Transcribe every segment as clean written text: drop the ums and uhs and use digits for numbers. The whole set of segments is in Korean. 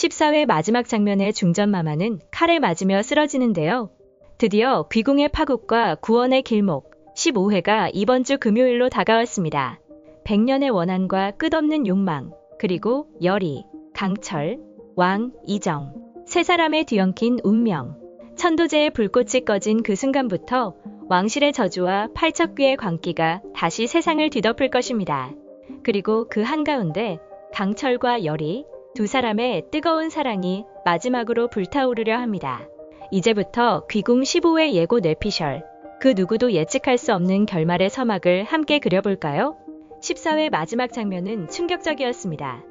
14회 마지막 장면의 중전마마는 칼에 맞으며 쓰러지는데요. 드디어 귀궁의 파국과 구원의 길목 15회가 이번 주 금요일로 다가왔습니다. 100년의 원한과 끝없는 욕망, 그리고 열이, 강철, 왕, 이정, 세 사람의 뒤엉킨 운명. 천도제의 불꽃이 꺼진 그 순간부터 왕실의 저주와 팔척귀의 광기가 다시 세상을 뒤덮을 것입니다. 그리고 그 한가운데 강철과 열이, 두 사람의 뜨거운 사랑이 마지막으로 불타오르려 합니다. 이제부터 귀궁 15회 예고 뇌피셜, 그 누구도 예측할 수 없는 결말의 서막을 함께 그려볼까요? 14회 마지막 장면은 충격적이었습니다.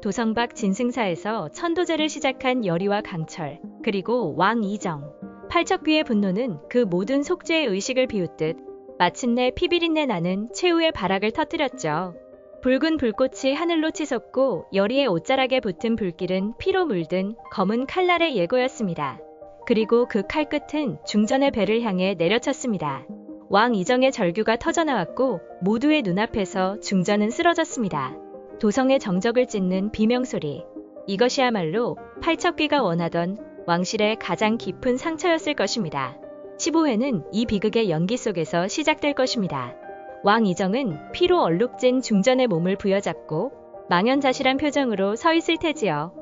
도성박 진승사에서 천도제를 시작한 열이와 강철, 그리고 왕 이정, 팔척귀의 분노는 그 모든 속죄의 의식을 비웃듯 마침내 피비린내 나는 최후의 발악을 터뜨렸죠. 붉은 불꽃이 하늘로 치솟고 열이의 옷자락에 붙은 불길은 피로 물든 검은 칼날의 예고였습니다. 그리고 그 칼끝은 중전의 배를 향해 내려쳤습니다. 왕 이정의 절규가 터져나왔고 모두의 눈앞에서 중전은 쓰러졌습니다. 도성의 정적을 찢는 비명소리. 이것이야말로 팔척귀가 원하던 왕실의 가장 깊은 상처였을 것입니다. 15회는 이 비극의 연기 속에서 시작될 것입니다. 왕 이정은 피로 얼룩진 중전의 몸을 부여잡고 망연자실한 표정으로 서 있을 테지요.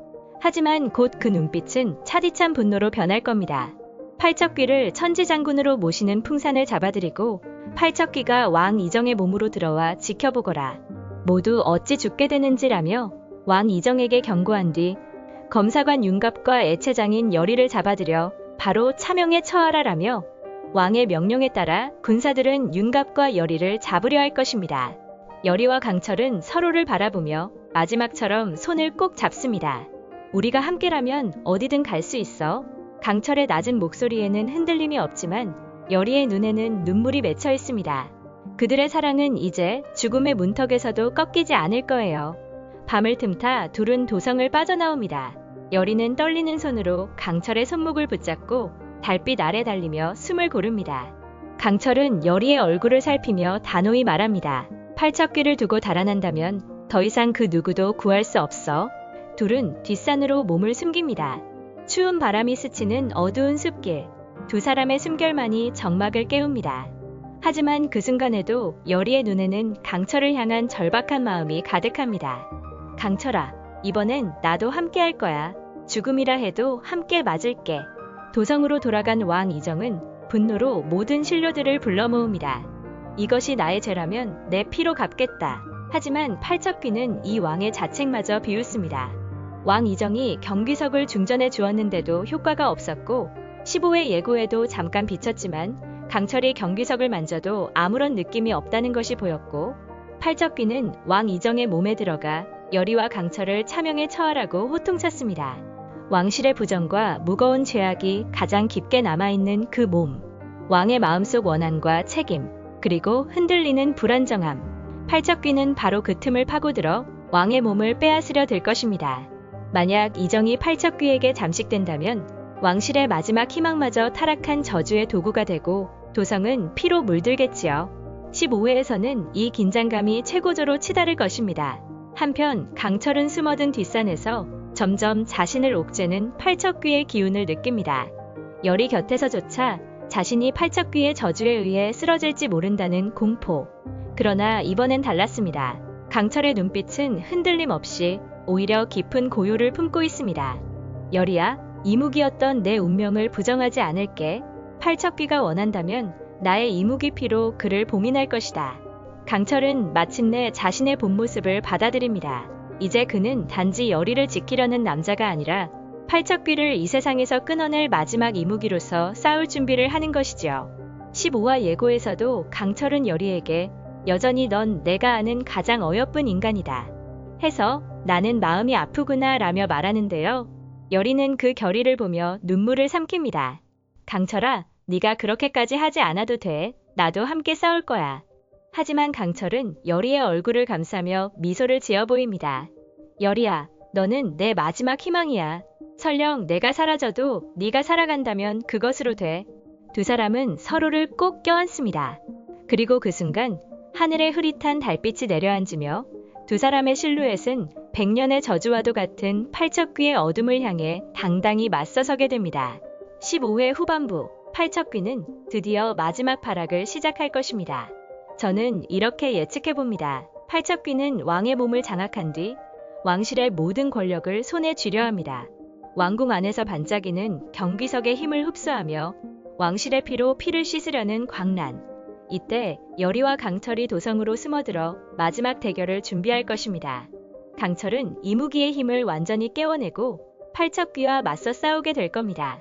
하지만 곧 그 눈빛은 차디찬 분노로 변할 겁니다. 팔척귀를 천지장군으로 모시는 풍산을 잡아들이고 팔척귀가 왕 이정의 몸으로 들어와 지켜보거라. 모두 어찌 죽게 되는지라며 왕 이정에게 경고한 뒤 검사관 윤갑과 애체장인 열이를 잡아들여 바로 차명에 처하라라며 왕의 명령에 따라 군사들은 윤갑과 열이를 잡으려 할 것입니다. 열이와 강철은 서로를 바라보며 마지막처럼 손을 꼭 잡습니다. 우리가 함께라면 어디든 갈 수 있어. 강철의 낮은 목소리에는 흔들림이 없지만 열이의 눈에는 눈물이 맺혀 있습니다. 그들의 사랑은 이제 죽음의 문턱에서도 꺾이지 않을 거예요. 밤을 틈타 둘은 도성을 빠져나옵니다. 열이는 떨리는 손으로 강철의 손목을 붙잡고 달빛 아래 달리며 숨을 고릅니다. 강철은 열이의 얼굴을 살피며 단호히 말합니다. 팔척귀를 두고 달아난다면 더 이상 그 누구도 구할 수 없어. 둘은 뒷산으로 몸을 숨깁니다. 추운 바람이 스치는 어두운 숲길. 두 사람의 숨결만이 정막을 깨웁니다. 하지만 그 순간에도 열이의 눈에는 강철을 향한 절박한 마음이 가득합니다. 강철아, 이번엔 나도 함께 할 거야. 죽음이라 해도 함께 맞을게. 도성으로 돌아간 왕 이정은 분노로 모든 신료들을 불러 모읍니다. 이것이 나의 죄라면 내 피로 갚겠다. 하지만 팔척귀는 이 왕의 자책마저 비웃습니다. 왕 이정이 경귀석을 중전해 주었는데도 효과가 없었고 15회 예고에도 잠깐 비쳤지만 강철이 경귀석을 만져도 아무런 느낌이 없다는 것이 보였고 팔척귀는 왕 이정의 몸에 들어가 열이와 강철을 차명에 처하라고 호통쳤습니다. 왕실의 부정과 무거운 죄악이 가장 깊게 남아있는 그 몸. 왕의 마음속 원한과 책임, 그리고 흔들리는 불안정함. 팔척귀는 바로 그 틈을 파고들어 왕의 몸을 빼앗으려 들 것입니다. 만약 이정이 팔척귀에게 잠식된다면 왕실의 마지막 희망마저 타락한 저주의 도구가 되고 도성은 피로 물들겠지요. 15회에서는 이 긴장감이 최고조로 치달을 것입니다. 한편 강철은 숨어든 뒷산에서 점점 자신을 옥죄는 팔척귀의 기운을 느낍니다. 열이 곁에서조차 자신이 팔척귀의 저주에 의해 쓰러질지 모른다는 공포. 그러나 이번엔 달랐습니다. 강철의 눈빛은 흔들림 없이 오히려 깊은 고요를 품고 있습니다. 열이야, 이무기였던 내 운명을 부정하지 않을게. 팔척귀가 원한다면 나의 이무기 피로 그를 봉인할 것이다. 강철은 마침내 자신의 본 모습을 받아들입니다. 이제 그는 단지 열이를 지키려는 남자가 아니라 팔척귀를 이 세상에서 끊어낼 마지막 이무기로서 싸울 준비를 하는 것이지요. 15화 예고에서도 강철은 열이에게 여전히 넌 내가 아는 가장 어여쁜 인간이다 해서 나는 마음이 아프구나 라며 말하는데요. 열이는 그 결의를 보며 눈물을 삼킵니다. 강철아, 네가 그렇게까지 하지 않아도 돼. 나도 함께 싸울 거야. 하지만 강철은 열이의 얼굴을 감싸며 미소를 지어 보입니다. 열이야, 너는 내 마지막 희망이야. 설령 내가 사라져도 네가 살아간다면 그것으로 돼. 두 사람은 서로를 꼭 껴안습니다. 그리고 그 순간 하늘에 흐릿한 달빛이 내려앉으며 두 사람의 실루엣은 100년의 저주와도 같은 팔척귀의 어둠을 향해 당당히 맞서서게 됩니다. 15회 후반부, 팔척귀는 드디어 마지막 발악을 시작할 것입니다. 저는 이렇게 예측해봅니다. 팔척귀는 왕의 몸을 장악한 뒤 왕실의 모든 권력을 손에 쥐려 합니다. 왕궁 안에서 반짝이는 경비석의 힘을 흡수하며 왕실의 피로 피를 씻으려는 광란. 이때 여리와 강철이 도성으로 스며들어 마지막 대결을 준비할 것입니다. 강철은 이무기의 힘을 완전히 깨워내고 팔척귀와 맞서 싸우게 될 겁니다.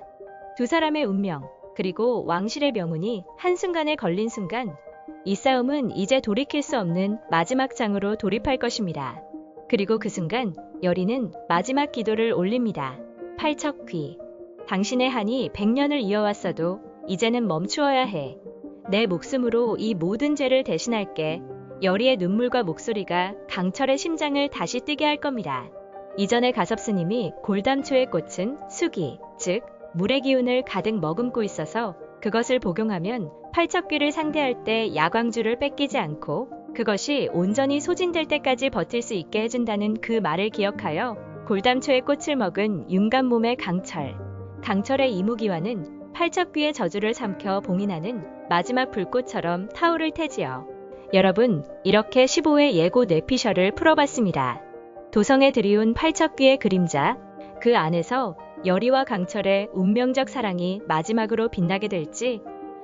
두 사람의 운명, 그리고 왕실의 명운이 한순간에 걸린 순간, 이 싸움은 이제 돌이킬 수 없는 마지막 장으로 돌입할 것입니다. 그리고 그 순간 여리는 마지막 기도를 올립니다. 팔척귀, 당신의 한이 100년을 이어왔어도 이제는 멈추어야 해. 내 목숨으로 이 모든 죄를 대신할게. 여리의 눈물과 목소리가 강철의 심장을 다시 뛰게 할 겁니다. 이전에 가섭스님이 골담초에 꽂힌 수기, 즉 물의 기운을 가득 머금고 있어서 그것을 복용하면 팔척귀를 상대할 때 야광주를 뺏기지 않고 그것이 온전히 소진될 때까지 버틸 수 있게 해준다는 그 말을 기억하여 골담초의 꽃을 먹은 윤간 몸의 강철. 강철의 이무기와는 팔척귀의 저주를 삼켜 봉인하는 마지막 불꽃처럼 타오를 테지요. 여러분, 이렇게 15회 예고 뇌피셜을 풀어봤습니다. 도성에 들이운 팔척귀의 그림자, 그 안에서 여리와 강철의 운명적 사랑이 마지막으로 빛나게 될지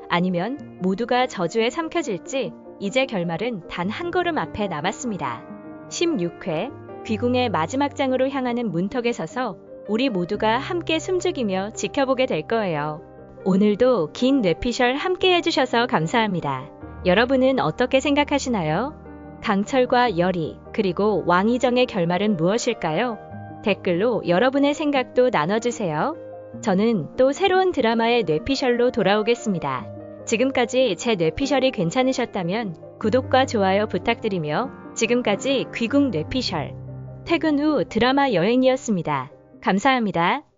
아니면 모두가 저주에 삼켜질지 이제 결말은 단 한 걸음 앞에 남았습니다. 16회 귀궁의 마지막 장으로 향하는 문턱에 서서 우리 모두가 함께 숨죽이며 지켜보게 될 거예요. 오늘도 긴 뇌피셜 함께 해주셔서 감사합니다. 여러분은 어떻게 생각하시나요? 강철과 여리, 그리고 왕이정의 결말은 무엇일까요? 댓글로 여러분의 생각도 나눠주세요. 저는 또 새로운 드라마의 뇌피셜로 돌아오겠습니다. 지금까지 제 뇌피셜이 괜찮으셨다면 구독과 좋아요 부탁드리며 지금까지 귀궁 뇌피셜 퇴근 후 드라마 여행이었습니다. 감사합니다.